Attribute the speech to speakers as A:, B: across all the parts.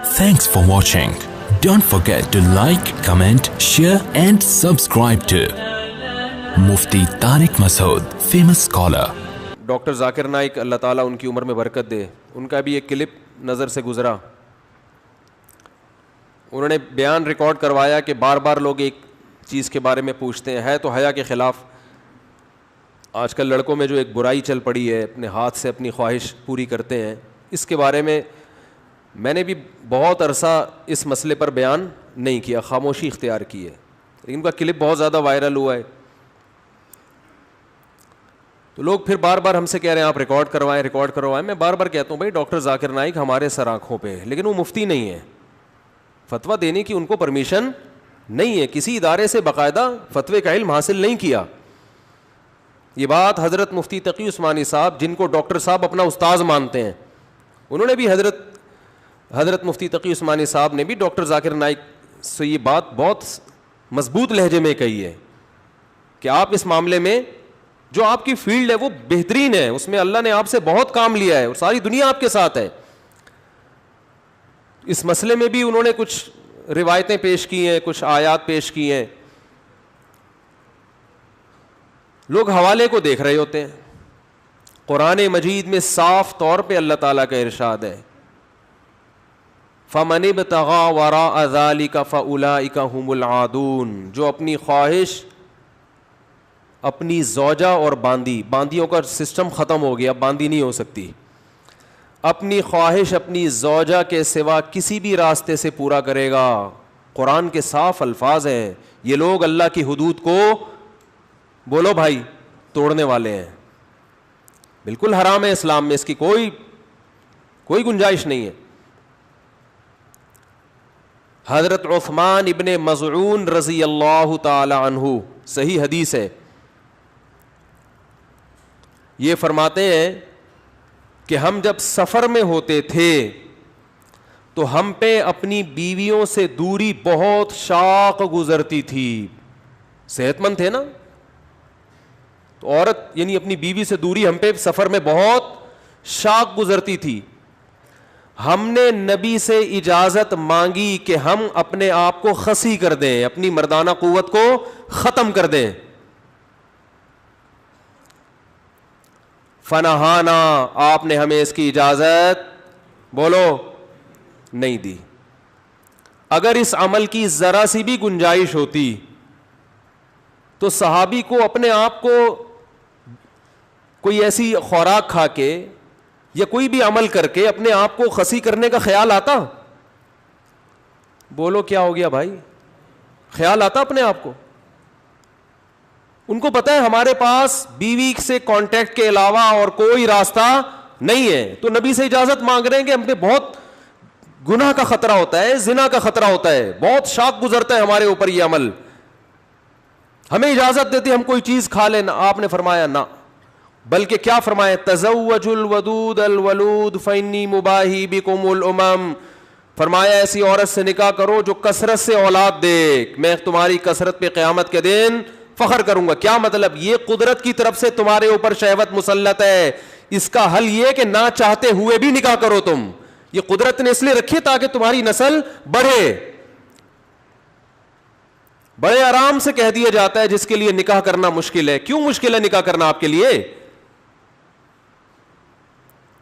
A: Thanks for watching. Don't forget to like, comment, share and subscribe to Mufti Tariq Masood, famous scholar.
B: Doctor Zakir Naik اللہ تعالیٰ ان کی عمر میں برکت دے, ان کا بھی ایک کلپ نظر سے گزرا. انہوں نے بیان ریکارڈ کروایا کہ بار بار لوگ ایک چیز کے بارے میں پوچھتے ہیں, ہے تو حیا کے خلاف. آج کل لڑکوں میں جو ایک برائی چل پڑی ہے, اپنے ہاتھ سے اپنی خواہش پوری کرتے ہیں, اس کے بارے میں میں نے بھی بہت عرصہ اس مسئلے پر بیان نہیں کیا, خاموشی اختیار کی ہے, لیکن ان کا کلپ بہت زیادہ وائرل ہوا ہے. تو لوگ پھر بار بار ہم سے کہہ رہے ہیں آپ ریکارڈ کروائیں. میں بار بار کہتا ہوں بھائی ڈاکٹر ذاکر نائک ہمارے سر آنکھوں پہ ہیں, لیکن وہ مفتی نہیں ہے. فتویٰ دینے کی ان کو پرمیشن نہیں ہے, کسی ادارے سے باقاعدہ فتوے کا علم حاصل نہیں کیا. یہ بات حضرت مفتی تقی عثمانی صاحب, جن کو ڈاکٹر صاحب اپنا استاذ مانتے ہیں, انہوں نے بھی حضرت مفتی تقی عثمانی صاحب نے بھی ڈاکٹر ذاکر نائک سے یہ بات بہت مضبوط لہجے میں کہی ہے کہ آپ اس معاملے میں جو آپ کی فیلڈ ہے وہ بہترین ہے, اس میں اللہ نے آپ سے بہت کام لیا ہے اور ساری دنیا آپ کے ساتھ ہے. اس مسئلے میں بھی انہوں نے کچھ روایتیں پیش کی ہیں, کچھ آیات پیش کی ہیں. لوگ حوالے کو دیکھ رہے ہوتے ہیں. قرآن مجید میں صاف طور پہ اللہ تعالیٰ کا ارشاد ہے, فَمَنِ ابْتَغَىٰ وَرَاءَ ذَٰلِكَ فَأُولَٰئِكَ هُمُ الْعَادُونَ, جو اپنی خواہش, اپنی زوجہ اور باندیوں کا سسٹم ختم ہو گیا, باندی نہیں ہو سکتی, اپنی خواہش اپنی زوجہ کے سوا کسی بھی راستے سے پورا کرے گا. قرآن کے صاف الفاظ ہیں, یہ لوگ اللہ کی حدود کو بولو بھائی توڑنے والے ہیں. بالکل حرام ہے اسلام میں, اس کی کوئی گنجائش نہیں ہے. حضرت عثمان ابن مظعون رضی اللہ تعالی عنہ, صحیح حدیث ہے, یہ فرماتے ہیں کہ ہم جب سفر میں ہوتے تھے تو ہم پہ اپنی بیویوں سے دوری بہت شاق گزرتی تھی. صحت مند تھے نا, تو عورت یعنی اپنی بیوی سے دوری ہم پہ سفر میں بہت شاق گزرتی تھی. ہم نے نبی سے اجازت مانگی کہ ہم اپنے آپ کو خسی کر دیں, اپنی مردانہ قوت کو ختم کر دیں. فنہانا, آپ نے ہمیں اس کی اجازت بولو نہیں دی. اگر اس عمل کی ذرا سی بھی گنجائش ہوتی تو صحابی کو اپنے آپ کو کوئی ایسی خوراک کھا کے یا کوئی بھی عمل کر کے اپنے آپ کو خسی کرنے کا خیال آتا؟ بولو کیا ہو گیا بھائی, خیال آتا اپنے آپ کو؟ ان کو پتہ ہے ہمارے پاس بیوی سے کانٹیکٹ کے علاوہ اور کوئی راستہ نہیں ہے, تو نبی سے اجازت مانگ رہے ہیں کہ ہم پہ بہت گناہ کا خطرہ ہوتا ہے, زنا کا خطرہ ہوتا ہے, بہت شاق گزرتا ہے ہمارے اوپر یہ عمل, ہمیں اجازت دیتے ہم کوئی چیز کھا لیں. آپ نے فرمایا نہ, بلکہ کیا فرمایا, تزوجوا الودود الولود فانی مباہی بکم الامم, فرمایا ایسی عورت سے نکاح کرو جو کثرت سے اولاد دے, میں تمہاری کثرت پہ قیامت کے دن فخر کروں گا. کیا مطلب؟ یہ قدرت کی طرف سے تمہارے اوپر شہوت مسلط ہے, اس کا حل یہ کہ نہ چاہتے ہوئے بھی نکاح کرو تم. یہ قدرت نے اس لیے رکھی تاکہ تمہاری نسل بڑھے. بڑے آرام سے کہہ دیا جاتا ہے جس کے لیے نکاح کرنا مشکل ہے. کیوں مشکل ہے نکاح کرنا آپ کے لیے؟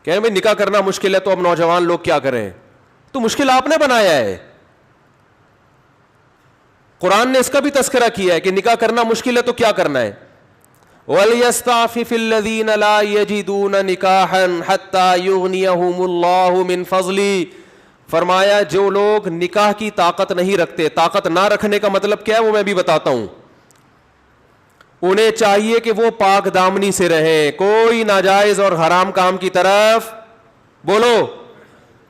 B: کہہ بھائی نکاح کرنا مشکل ہے تو اب نوجوان لوگ کیا کریں؟ تو مشکل آپ نے بنایا ہے. قرآن نے اس کا بھی تذکرہ کیا ہے کہ نکاح کرنا مشکل ہے تو کیا کرنا ہے. وَلْيَسْتَعْفِفِ الَّذِينَ لَا يَجِدُونَ نِكَاحًا حَتَّى يُغْنِيَهُمُ اللَّهُ مِنْ فَضْلِهِ, فرمایا جو لوگ نکاح کی طاقت نہیں رکھتے, طاقت نہ رکھنے کا مطلب کیا ہے وہ میں بھی بتاتا ہوں. انہیں چاہیے کہ وہ پاک دامنی سے رہیں, کوئی ناجائز اور حرام کام کی طرف بولو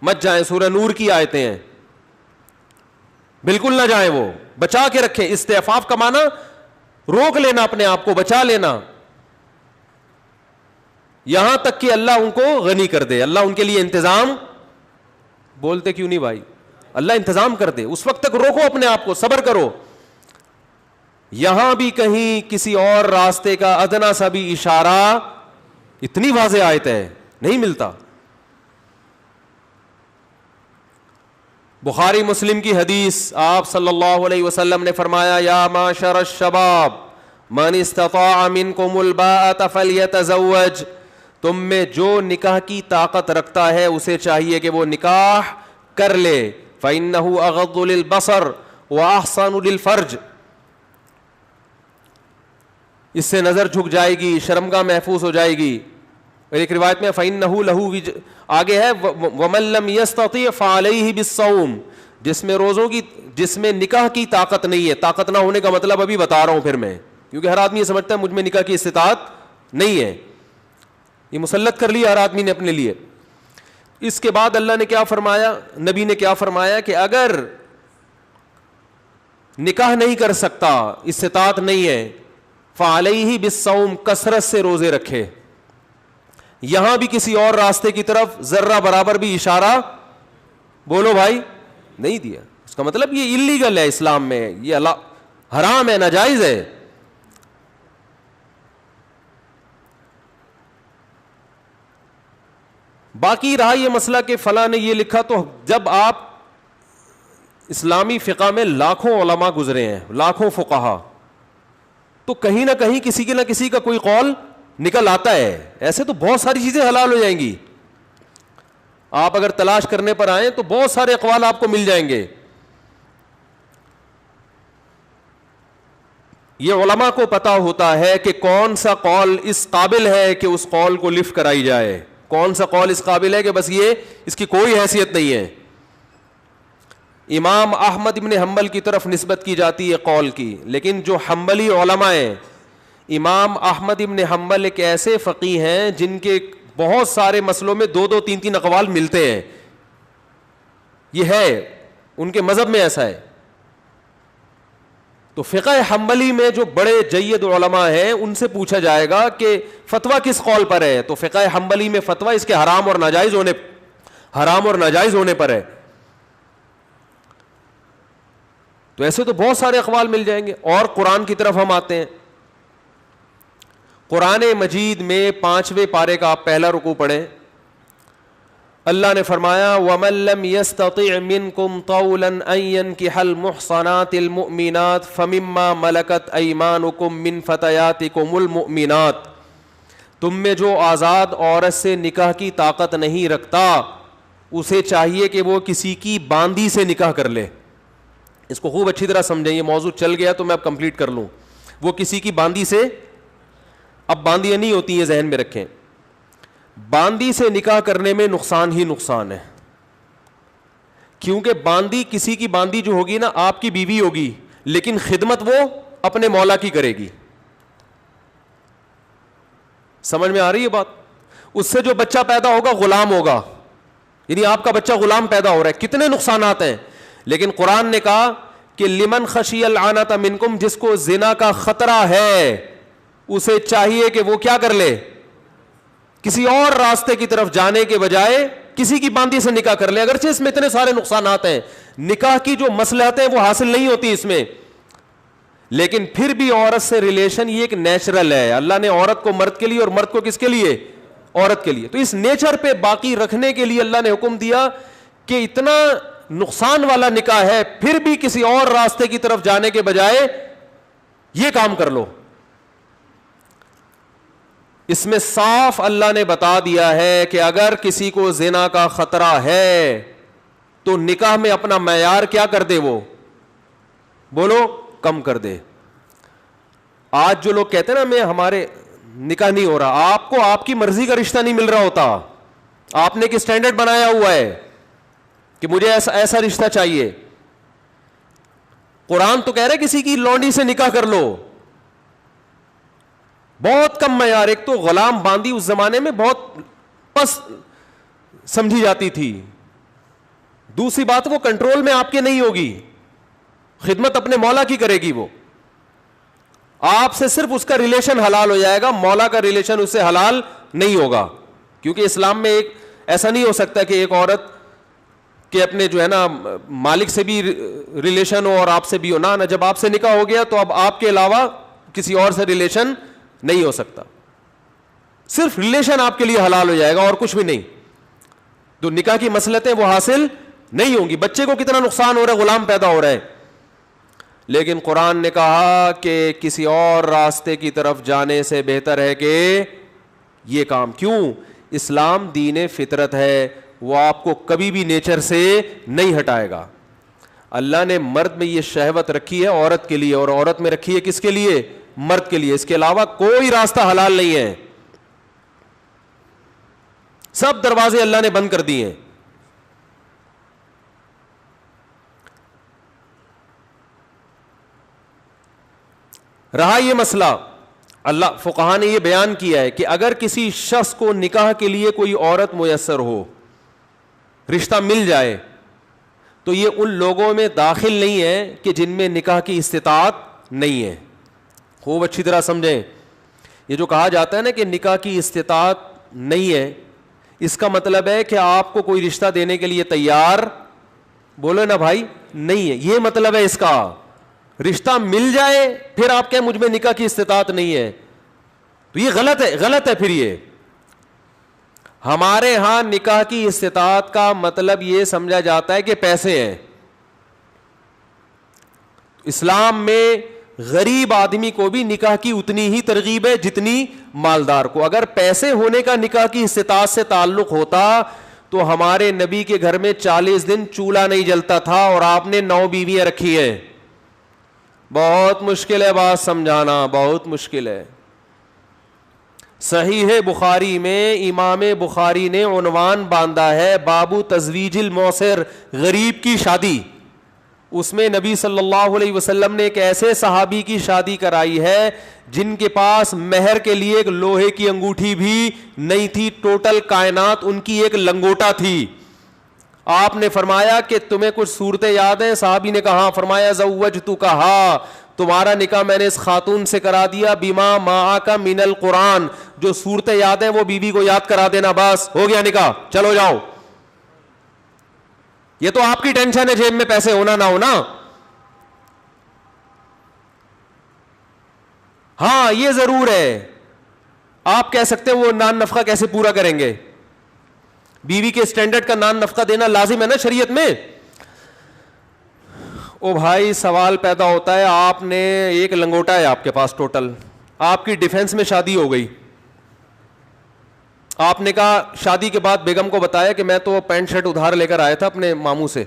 B: مت جائیں. سورہ نور کی آیتیں ہیں, بالکل نہ جائیں, وہ بچا کے رکھیں. استعفاف کا معنی روک لینا, اپنے آپ کو بچا لینا, یہاں تک کہ اللہ ان کو غنی کر دے. اللہ ان کے لیے انتظام, بولتے کیوں نہیں بھائی, اللہ انتظام کر دے, اس وقت تک روکو اپنے آپ کو, صبر کرو. یہاں بھی کہیں کسی اور راستے کا ادنا سا بھی اشارہ, اتنی واضح آیت ہے, نہیں ملتا. بخاری مسلم کی حدیث، آپ صلی اللہ علیہ وسلم نے فرمایا یا معشر الشباب من استطاع منکم الباءۃ فلیتزوج، تم میں جو نکاح کی طاقت رکھتا ہے اسے چاہیے کہ وہ نکاح کر لے، فإنہ اغض للبصر واحسن للفرج، اس سے نظر جھک جائے گی، شرمگاہ محفوظ ہو جائے گی. اور ایک روایت میں فإنہ لہ آگے ہے ومن لم یستطع فعلیہ بالصوم، جس میں نکاح کی طاقت نہیں ہے. طاقت نہ ہونے کا مطلب ابھی بتا رہا ہوں پھر میں، کیونکہ ہر آدمی یہ سمجھتا ہے مجھ میں نکاح کی استطاعت نہیں ہے، یہ مسلط کر لیا ہر آدمی نے اپنے لیے. اس کے بعد اللہ نے کیا فرمایا، نبی نے کیا فرمایا کہ اگر نکاح نہیں کر سکتا، استطاعت نہیں ہے، فعلیہ بالصوم، کثرت سے روزے رکھے. یہاں بھی کسی اور راستے کی طرف ذرہ برابر بھی اشارہ بولو بھائی نہیں دیا. اس کا مطلب یہ اللیگل ہے اسلام میں، یہ اللہ حرام ہے، ناجائز ہے. باقی رہا یہ مسئلہ کہ فلاں نے یہ لکھا، تو جب آپ اسلامی فقہ میں لاکھوں علماء گزرے ہیں، لاکھوں فقہا، تو کہیں نہ کہیں کسی کے نہ کسی کا کوئی قول نکل آتا ہے. ایسے تو بہت ساری چیزیں حلال ہو جائیں گی، آپ اگر تلاش کرنے پر آئیں تو بہت سارے اقوال آپ کو مل جائیں گے. یہ علماء کو پتا ہوتا ہے کہ کون سا قول اس قابل ہے کہ اس قول کو لفٹ کرائی جائے، کون سا قول اس قابل ہے کہ بس یہ اس کی کوئی حیثیت نہیں ہے. امام احمد ابن حنبل کی طرف نسبت کی جاتی ہے قول کی، لیکن جو حنبلی علماء ہیں، امام احمد ابن حنبل ایک ایسے فقیہ ہیں جن کے بہت سارے مسئلوں میں دو دو تین تین اقوال ملتے ہیں. یہ ہے ان کے مذہب میں ایسا ہے. تو فقہ حنبلی میں جو بڑے جید علماء ہیں ان سے پوچھا جائے گا کہ فتویٰ کس قول پر ہے، تو فقہ حنبلی میں فتویٰ اس کے حرام اور ناجائز ہونے پر ہے. تو ایسے تو بہت سارے اقوال مل جائیں گے. اور قرآن کی طرف ہم آتے ہیں. قرآن مجید میں 5ویں پارے کا آپ پہلا رکوع پڑھیں. اللہ نے فرمایا وَمَن لَّمْ يَسْتَطِعْ مِنكُمْ طَوْلًا أَن يَنكِحَ الْمُحْصَنَاتِ الْمُؤْمِنَاتِ فَمِمَّا مَلَكَتْ أَيْمَانُكُم مِّن فَتَيَاتِكُمُ الْمُؤْمِنَاتِ، تم میں جو آزاد عورت سے نکاح کی طاقت نہیں رکھتا اسے چاہیے کہ وہ کسی کی باندی سے نکاح کر لے. اس کو خوب اچھی طرح سمجھیں، یہ موضوع چل گیا تو میں اب کمپلیٹ کر لوں. وہ کسی کی باندی سے، اب باندیاں نہیں ہوتی ہیں ذہن میں رکھیں، باندی سے نکاح کرنے میں نقصان ہی نقصان ہے. کیونکہ باندی، کسی کی باندی جو ہوگی نا آپ کی بیوی ہوگی، لیکن خدمت وہ اپنے مولا کی کرے گی. سمجھ میں آ رہی ہے بات؟ اس سے جو بچہ پیدا ہوگا غلام ہوگا، یعنی آپ کا بچہ غلام پیدا ہو رہا ہے. کتنے نقصانات ہیں. لیکن قرآن نے کہا کہ لمن خشی العنت منکم، جس کو زنا کا خطرہ ہے اسے چاہیے کہ وہ کیا کر لے، کسی اور راستے کی طرف جانے کے بجائے کسی کی باندی سے نکاح کر لے. اگرچہ اس میں اتنے سارے نقصانات ہیں، نکاح کی جو مصلحتیں وہ حاصل نہیں ہوتی اس میں، لیکن پھر بھی عورت سے ریلیشن یہ ایک نیچرل ہے. اللہ نے عورت کو مرد کے لیے اور مرد کو کس کے لیے، عورت کے لیے. تو اس نیچر پہ باقی رکھنے کے لیے اللہ نے حکم دیا کہ اتنا نقصان والا نکاح ہے، پھر بھی کسی اور راستے کی طرف جانے کے بجائے یہ کام کر لو. اس میں صاف اللہ نے بتا دیا ہے کہ اگر کسی کو زنا کا خطرہ ہے تو نکاح میں اپنا معیار کیا کر دے، وہ بولو کم کر دے. آج جو لوگ کہتے ہیں نا میں ہمارے نکاح نہیں ہو رہا، آپ کو آپ کی مرضی کا رشتہ نہیں مل رہا ہوتا، آپ نے ایک اسٹینڈرڈ بنایا ہوا ہے کہ مجھے ایسا رشتہ چاہیے. قرآن تو کہہ رہے کسی کی لونڈی سے نکاح کر لو، بہت کم معیار. ایک تو غلام باندی اس زمانے میں بہت پس سمجھی جاتی تھی، دوسری بات وہ کنٹرول میں آپ کے نہیں ہوگی، خدمت اپنے مولا کی کرے گی. وہ آپ سے صرف اس کا ریلیشن حلال ہو جائے گا، مولا کا ریلیشن اس سے حلال نہیں ہوگا. کیونکہ اسلام میں ایک ایسا نہیں ہو سکتا کہ ایک عورت کہ اپنے جو ہے نا مالک سے بھی ریلیشن ہو اور آپ سے بھی ہو. نہ جب آپ سے نکاح ہو گیا تو اب آپ کے علاوہ کسی اور سے ریلیشن نہیں ہو سکتا، صرف ریلیشن آپ کے لیے حلال ہو جائے گا اور کچھ بھی نہیں. تو نکاح کی مصلحتیں وہ حاصل نہیں ہوں گی. بچے کو کتنا نقصان ہو رہا ہے, غلام پیدا ہو رہا ہے. لیکن قرآن نے کہا کہ کسی اور راستے کی طرف جانے سے بہتر ہے کہ یہ کام. کیوں؟ اسلام دین فطرت ہے, وہ آپ کو کبھی بھی نیچر سے نہیں ہٹائے گا. اللہ نے مرد میں یہ شہوت رکھی ہے عورت کے لیے, اور عورت میں رکھی ہے کس کے لیے؟ مرد کے لیے. اس کے علاوہ کوئی راستہ حلال نہیں ہے, سب دروازے اللہ نے بند کر دیے ہیں. رہا یہ مسئلہ, اللہ فقہا نے یہ بیان کیا ہے کہ اگر کسی شخص کو نکاح کے لیے کوئی عورت میسر ہو, رشتہ مل جائے, تو یہ ان لوگوں میں داخل نہیں ہے کہ جن میں نکاح کی استطاعت نہیں ہے. خوب اچھی طرح سمجھیں, یہ جو کہا جاتا ہے نا کہ نکاح کی استطاعت نہیں ہے, اس کا مطلب ہے کہ آپ کو کوئی رشتہ دینے کے لیے تیار, بولو نا بھائی, نہیں ہے. یہ مطلب ہے اس کا. رشتہ مل جائے پھر آپ کہیں مجھ میں نکاح کی استطاعت نہیں ہے, تو یہ غلط ہے, غلط ہے. پھر یہ ہمارے ہاں نکاح کی استطاعت کا مطلب یہ سمجھا جاتا ہے کہ پیسے ہیں. اسلام میں غریب آدمی کو بھی نکاح کی اتنی ہی ترغیب ہے جتنی مالدار کو. اگر پیسے ہونے کا نکاح کی استطاعت سے تعلق ہوتا تو ہمارے نبی کے گھر میں 40 دن چولہا نہیں جلتا تھا اور آپ نے 9 بیویاں رکھی ہیں. بہت مشکل ہے بات سمجھانا, بہت مشکل ہے. صحیح بخاری میں امام بخاری نے عنوان باندھا ہے بابو تزویج الموسر, غریب کی شادی. اس میں نبی صلی اللہ علیہ وسلم نے ایک ایسے صحابی کی شادی کرائی ہے جن کے پاس مہر کے لیے ایک لوہے کی انگوٹھی بھی نہیں تھی, ٹوٹل کائنات ان کی ایک لنگوٹا تھی. آپ نے فرمایا کہ تمہیں کچھ صورتیں یاد ہیں؟ صحابی نے کہا. فرمایا زوجتکہا, تمہارا نکاح میں نے اس خاتون سے کرا دیا, بما معک من القرآن, جو صورتیں یاد ہیں وہ بیوی کو یاد کرا دینا, بس ہو گیا نکاح, چلو جاؤ. یہ تو آپ کی ٹینشن ہے جیب میں پیسے ہونا نہ ہونا. ہاں یہ ضرور ہے, آپ کہہ سکتے ہیں وہ نان نفقہ کیسے پورا کریں گے, بیوی کے اسٹینڈرڈ کا نان نفقہ دینا لازم ہے نا شریعت میں. او بھائی سوال پیدا ہوتا ہے, آپ نے ایک لنگوٹا ہے آپ کے پاس ٹوٹل, آپ کی ڈیفینس میں شادی ہو گئی, آپ نے کہا شادی کے بعد بیگم کو بتایا کہ میں تو پینٹ شرٹ ادھار لے کر آیا تھا اپنے ماموں سے,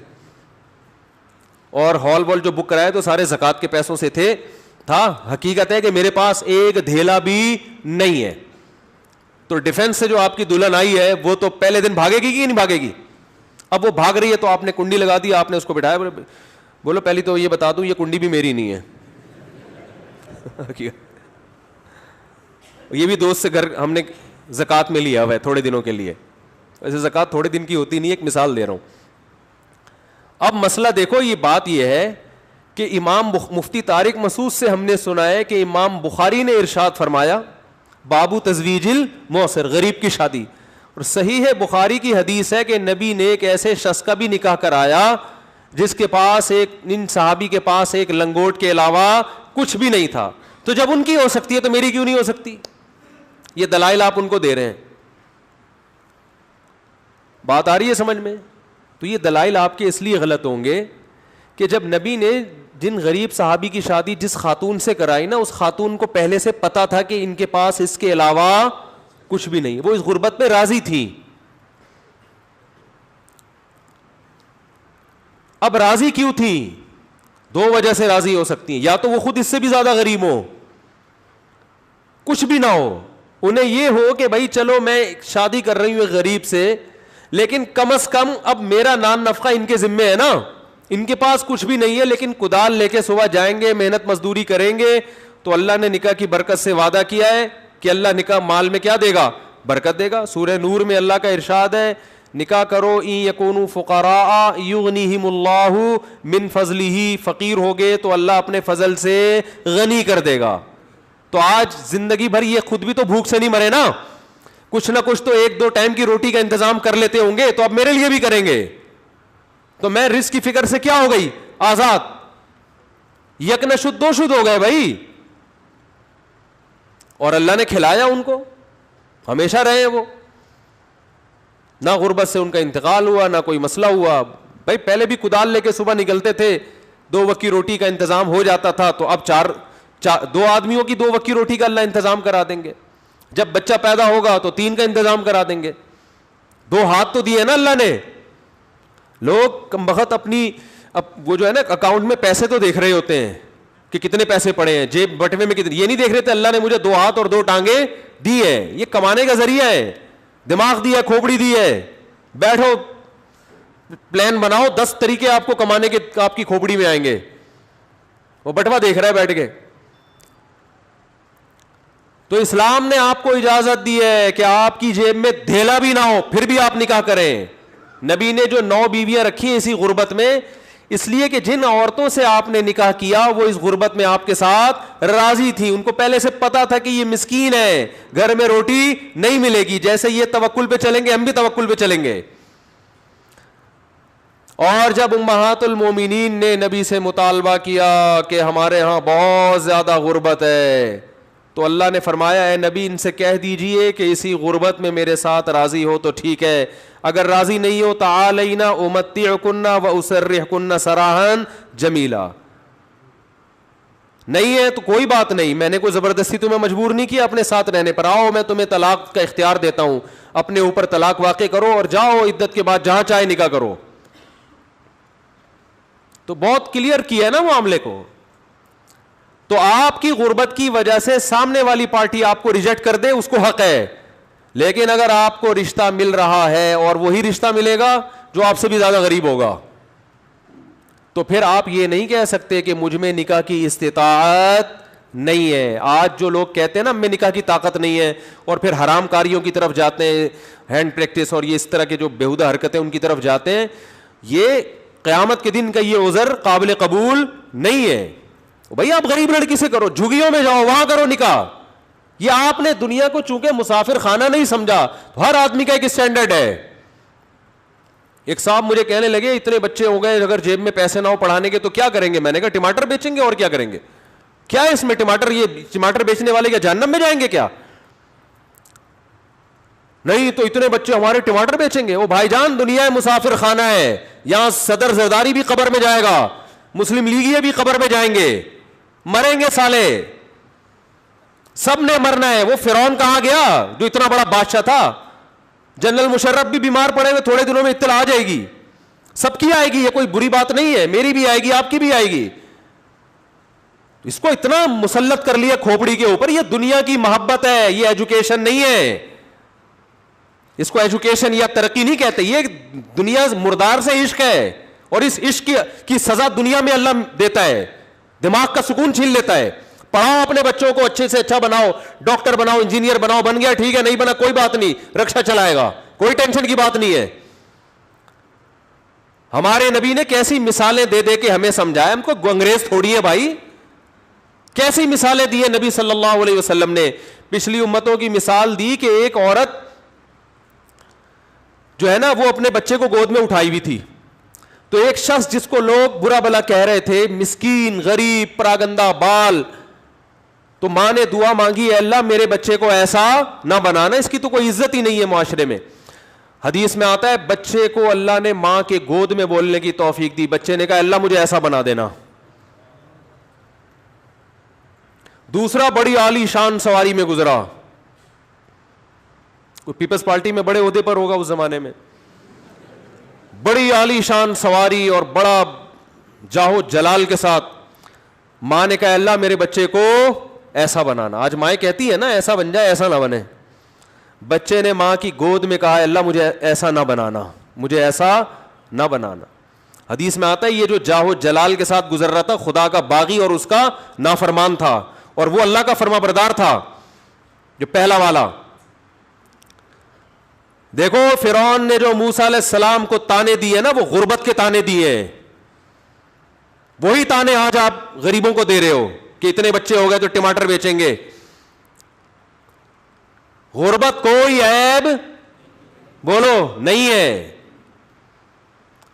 B: اور ہال وال جو بک کرائے تو سارے زکوٰۃ کے پیسوں سے تھا. حقیقت ہے کہ میرے پاس ایک دھیلا بھی نہیں ہے. تو ڈیفینس سے جو آپ کی دلہن آئی ہے وہ تو پہلے دن بھاگے گی کہ نہیں بھاگے گی؟ اب وہ بھاگ رہی ہے تو آپ نے کنڈی لگا دی, آپ نے اس کو بٹھایا, بولو پہلی تو یہ بتا دوں یہ کنڈی بھی میری نہیں ہے. یہ بھی دوست سے گھر ہم نے زکوٰۃ میں لیا ہوا ہے تھوڑے دنوں کے لیے, ویسے زکوٰۃ تھوڑے دن کی ہوتی نہیں, ایک مثال دے رہا ہوں. اب مسئلہ دیکھو, یہ بات یہ ہے کہ امام مفتی طارق مسعود سے ہم نے سنا ہے کہ امام بخاری نے ارشاد فرمایا بابو تزویج الموسر, غریب کی شادی. اور صحیح ہے بخاری کی حدیث ہے کہ نبی نے ایک ایسے شخص کا بھی نکاح کرایا جس کے پاس ان صحابی کے پاس ایک لنگوٹ کے علاوہ کچھ بھی نہیں تھا. تو جب ان کی ہو سکتی ہے تو میری کیوں نہیں ہو سکتی؟ یہ دلائل آپ ان کو دے رہے ہیں. بات آ رہی ہے سمجھ میں؟ تو یہ دلائل آپ کے اس لیے غلط ہوں گے کہ جب نبی نے جن غریب صحابی کی شادی جس خاتون سے کرائی نا, اس خاتون کو پہلے سے پتا تھا کہ ان کے پاس اس کے علاوہ کچھ بھی نہیں, وہ اس غربت میں راضی تھی. اب راضی کیوں تھی؟ 2 وجہ سے راضی ہو سکتی ہیں. یا تو وہ خود اس سے بھی زیادہ غریب ہو, کچھ بھی نہ ہو, انہیں یہ ہو کہ بھائی چلو میں شادی کر رہی ہوں غریب سے, لیکن کم از کم اب میرا نان نفقہ ان کے ذمے ہے نا. ان کے پاس کچھ بھی نہیں ہے لیکن کدال لے کے صبح جائیں گے, محنت مزدوری کریں گے, تو اللہ نے نکاح کی برکت سے وعدہ کیا ہے کہ اللہ نکاح مال میں کیا دے گا؟ برکت دے گا. سورہ نور میں اللہ کا ارشاد ہے نکاح کرو ان یکونوا فقراء یغنیہم اللہ من فضلہ, فقیر ہوگے تو اللہ اپنے فضل سے غنی کر دے گا. تو آج زندگی بھر یہ خود بھی تو بھوک سے نہیں مرے نا, کچھ نہ کچھ تو 1-2 ٹائم کی روٹی کا انتظام کر لیتے ہوں گے, تو اب میرے لیے بھی کریں گے. تو میں رزق کی فکر سے کیا ہو گئی؟ آزاد. یکنشد 2 شد ہو گئے بھائی, اور اللہ نے کھلایا ان کو, ہمیشہ رہے وہ, نہ غربت سے ان کا انتقال ہوا, نہ کوئی مسئلہ ہوا, بھائی پہلے بھی کدال لے کے صبح نکلتے تھے, 2 وقت کی روٹی کا انتظام ہو جاتا تھا, تو اب 2 آدمیوں کی 2 وقت کی روٹی کا اللہ انتظام کرا دیں گے. جب بچہ پیدا ہوگا تو 3 کا انتظام کرا دیں گے. 2 ہاتھ تو دیے نا اللہ نے. لوگ کم بخت اپنی وہ جو ہے نا اکاؤنٹ میں پیسے تو دیکھ رہے ہوتے ہیں کہ کتنے پیسے پڑے ہیں, جیب بٹوے میں کتنے, یہ نہیں دیکھ رہے تھے اللہ نے مجھے 2 ہاتھ اور 2 ٹانگیں دی ہے, یہ کمانے کا ذریعہ ہے, دماغ دی ہے, کھوپڑی دی ہے, بیٹھو پلان بناؤ, 10 طریقے آپ کو کمانے کے آپ کی کھوپڑی میں آئیں گے. وہ بٹوا دیکھ رہا ہے بیٹھ کے. تو اسلام نے آپ کو اجازت دی ہے کہ آپ کی جیب میں دھیلا بھی نہ ہو پھر بھی آپ نکاح کریں. نبی نے جو 9 بیویاں رکھی ہیں اسی غربت میں, اس لیے کہ جن عورتوں سے آپ نے نکاح کیا وہ اس غربت میں آپ کے ساتھ راضی تھی. ان کو پہلے سے پتا تھا کہ یہ مسکین ہے, گھر میں روٹی نہیں ملے گی, جیسے یہ توکل پہ چلیں گے ہم بھی توکل پہ چلیں گے. اور جب امہات المومنین نے نبی سے مطالبہ کیا کہ ہمارے ہاں بہت زیادہ غربت ہے, تو اللہ نے فرمایا اے نبی ان سے کہہ دیجئے کہ اسی غربت میں میرے ساتھ راضی ہو تو ٹھیک ہے, اگر راضی نہیں ہو تعالینا امتعکن واسرحکن سراحا جمیلا. نہیں ہے تو کوئی بات نہیں, میں نے کوئی زبردستی تمہیں مجبور نہیں کیا اپنے ساتھ رہنے پر, آؤ میں تمہیں طلاق کا اختیار دیتا ہوں, اپنے اوپر طلاق واقع کرو اور جاؤ عدت کے بعد جہاں چاہے نکاح کرو. تو بہت کلیئر کیا ہے نا معاملے کو. تو آپ کی غربت کی وجہ سے سامنے والی پارٹی آپ کو ریجیکٹ کر دے اس کو حق ہے, لیکن اگر آپ کو رشتہ مل رہا ہے اور وہی رشتہ ملے گا جو آپ سے بھی زیادہ غریب ہوگا, تو پھر آپ یہ نہیں کہہ سکتے کہ مجھ میں نکاح کی استطاعت نہیں ہے. آج جو لوگ کہتے ہیں نا ہمیں نکاح کی طاقت نہیں ہے اور پھر حرام کاریوں کی طرف جاتے ہیں, ہینڈ پریکٹس اور یہ اس طرح کے جو بیہودہ حرکتیں ان کی طرف جاتے ہیں, یہ قیامت کے دن کا یہ عذر قابل قبول نہیں ہے. بھائی آپ غریب لڑکی سے کرو, جھگیوں میں جاؤ وہاں کرو نکاح. یہ آپ نے دنیا کو چونکہ مسافر خانہ نہیں سمجھا, ہر آدمی کا ایک اسٹینڈرڈ ہے. ایک صاحب مجھے کہنے لگے اتنے بچے ہو گئے اگر جیب میں پیسے نہ ہو پڑھانے کے تو کیا کریں گے؟ میں نے کہا ٹماٹر بیچیں گے اور کیا کریں گے. کیا ہے اس میں ٹماٹر, یہ ٹماٹر بیچنے والے کیا جہنم میں جائیں گے کیا؟ نہیں تو اتنے بچے ہمارے ٹماٹر بیچیں گے. وہ بھائی جان دنیا مسافر خانہ ہے, یہاں صدر زرداری بھی قبر میں جائے گا, مسلم لیگی بھی قبر میں جائیں گے, مریں گے سالے, سب نے مرنا ہے. وہ فرعون کہاں گیا جو اتنا بڑا بادشاہ تھا؟ جنرل مشرف بھی بیمار پڑے ہوئے, تھوڑے دنوں میں اطلاع آ جائے گی, سب کی آئے گی, یہ کوئی بری بات نہیں ہے, میری بھی آئے گی آپ کی بھی آئے گی. اس کو اتنا مسلط کر لیا کھوپڑی کے اوپر. یہ دنیا کی محبت ہے, یہ ایجوکیشن نہیں ہے. اس کو ایجوکیشن یا ترقی نہیں کہتے, یہ دنیا مردار سے عشق ہے, اور اس عشق کی سزا دنیا میں اللہ دیتا ہے, دماغ کا سکون چھین لیتا ہے. پڑھاؤ اپنے بچوں کو, اچھے سے اچھا بناؤ, ڈاکٹر بناؤ, انجینئر بناؤ, بن گیا ٹھیک ہے, نہیں بنا کوئی بات نہیں, رکشا چلائے گا, کوئی ٹینشن کی بات نہیں ہے. ہمارے نبی نے کیسی مثالیں دے دے کے ہمیں سمجھایا, ہم کو انگریز تھوڑی ہے بھائی. کیسی مثالیں دی ہے نبی صلی اللہ علیہ وسلم نے. پچھلی امتوں کی مثال دی کہ ایک عورت جو ہے نا وہ اپنے بچے کو گود میں اٹھائی ہوئی تھی, تو ایک شخص جس کو لوگ برا بلا کہہ رہے تھے, مسکین, غریب, پراگندہ بال, تو ماں نے دعا مانگی اے اللہ میرے بچے کو ایسا نہ بنانا, اس کی تو کوئی عزت ہی نہیں ہے معاشرے میں. حدیث میں آتا ہے بچے کو اللہ نے ماں کے گود میں بولنے کی توفیق دی, بچے نے کہا اللہ مجھے ایسا بنا دینا. دوسرا بڑی عالی شان سواری میں گزرا, کوئی پیپلز پارٹی میں بڑے عہدے پر ہوگا اس زمانے میں, بڑی عالی شان سواری اور بڑا جاہو جلال کے ساتھ. ماں نے کہا اللہ میرے بچے کو ایسا بنانا. آج مائیں کہتی ہے نا ایسا بن جائے ایسا نہ بنے. بچے نے ماں کی گود میں کہا اللہ مجھے ایسا نہ بنانا, مجھے ایسا نہ بنانا. حدیث میں آتا ہے یہ جو جاہو جلال کے ساتھ گزر رہا تھا خدا کا باغی اور اس کا نافرمان تھا, اور وہ اللہ کا فرما بردار تھا جو پہلا والا. دیکھو فرعون نے جو موسیٰ علیہ السلام کو تانے دیے نا وہ غربت کے تانے دیے, وہی تانے آج آپ غریبوں کو دے رہے ہو کہ اتنے بچے ہو گئے تو ٹماٹر بیچیں گے. غربت کوئی عیب بولو نہیں ہے.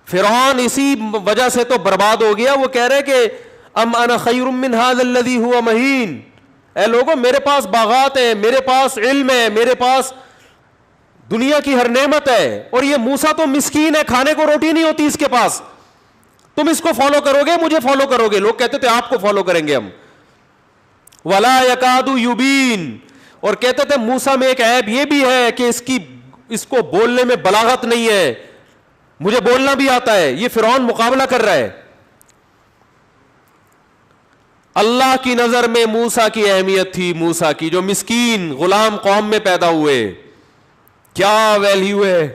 B: فرعون اسی وجہ سے تو برباد ہو گیا. وہ کہہ رہے کہ ام انا خیر من ھذا الذی ھو مہین, اے لوگوں میرے پاس باغات ہیں, میرے پاس علم ہے, میرے پاس دنیا کی ہر نعمت ہے. اور یہ موسیٰ تو مسکین ہے, کھانے کو روٹی نہیں ہوتی اس کے پاس. تم اس کو فالو کرو گے, مجھے فالو کرو گے. لوگ کہتے تھے آپ کو فالو کریں گے ہم. ولا یکاد یبین, اور کہتے تھے موسیٰ میں ایک عیب یہ بھی ہے کہ اس کو بولنے میں بلاغت نہیں ہے, مجھے بولنا بھی آتا ہے. یہ فرعون مقابلہ کر رہا ہے. اللہ کی نظر میں موسیٰ کی اہمیت تھی, موسیٰ کی جو مسکین غلام قوم میں پیدا ہوئے, کیا ویلیو ہے.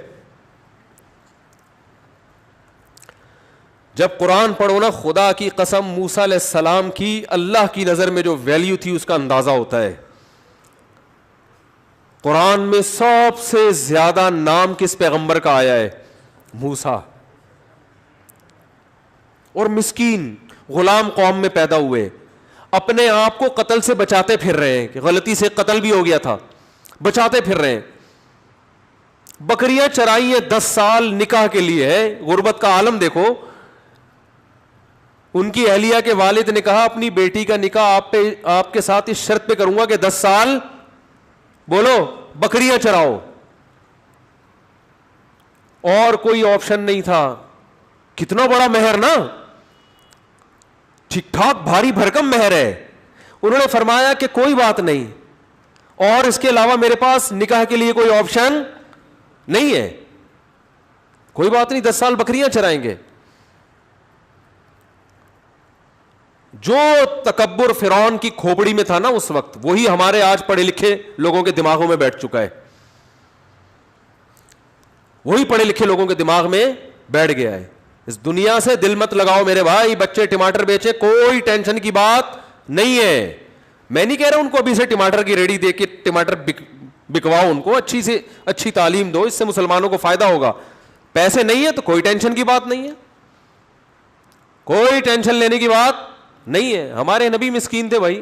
B: جب قرآن پڑھو نا, خدا کی قسم موسیٰ علیہ السلام کی اللہ کی نظر میں جو ویلیو تھی اس کا اندازہ ہوتا ہے. قرآن میں سب سے زیادہ نام کس پیغمبر کا آیا ہے؟ موسیٰ. اور مسکین غلام قوم میں پیدا ہوئے, اپنے آپ کو قتل سے بچاتے پھر رہے ہیں, کہ غلطی سے قتل بھی ہو گیا تھا, بچاتے پھر رہے ہیں. بکریاں چرائی ہیں 10 سال نکاح کے لیے ہے. غربت کا عالم دیکھو. ان کی اہلیہ کے والد نے کہا اپنی بیٹی کا نکاح آپ کے ساتھ اس شرط پہ کروں گا کہ 10 سال بولو بکریاں چراؤ. اور کوئی آپشن نہیں تھا. کتنا بڑا مہر نا, ٹھیک ٹھاک بھاری بھرکم مہر ہے. انہوں نے فرمایا کہ کوئی بات نہیں, اور اس کے علاوہ میرے پاس نکاح کے لیے کوئی آپشن نہیں ہے. کوئی بات نہیں, 10 سال بکریاں چرائیں گے. جو تکبر فرعون کی کھوپڑی میں تھا نا اس وقت, وہی ہمارے آج پڑھے لکھے لوگوں کے دماغوں میں بیٹھ چکا ہے. وہی پڑھے لکھے لوگوں کے دماغ میں بیٹھ گیا ہے. اس دنیا سے دل مت لگاؤ میرے بھائی. بچے ٹماٹر بیچے, کوئی ٹینشن کی بات نہیں ہے. میں نہیں کہہ رہا ان کو ابھی سے ٹماٹر کی ریڈی دے کے ٹماٹر بکواؤ, ان کو اچھی سے اچھی تعلیم دو, اس سے مسلمانوں کو فائدہ ہوگا. پیسے نہیں ہے تو کوئی ٹینشن کی بات نہیں ہے, کوئی ٹینشن لینے کی بات نہیں ہے. ہمارے نبی مسکین تھے بھائی,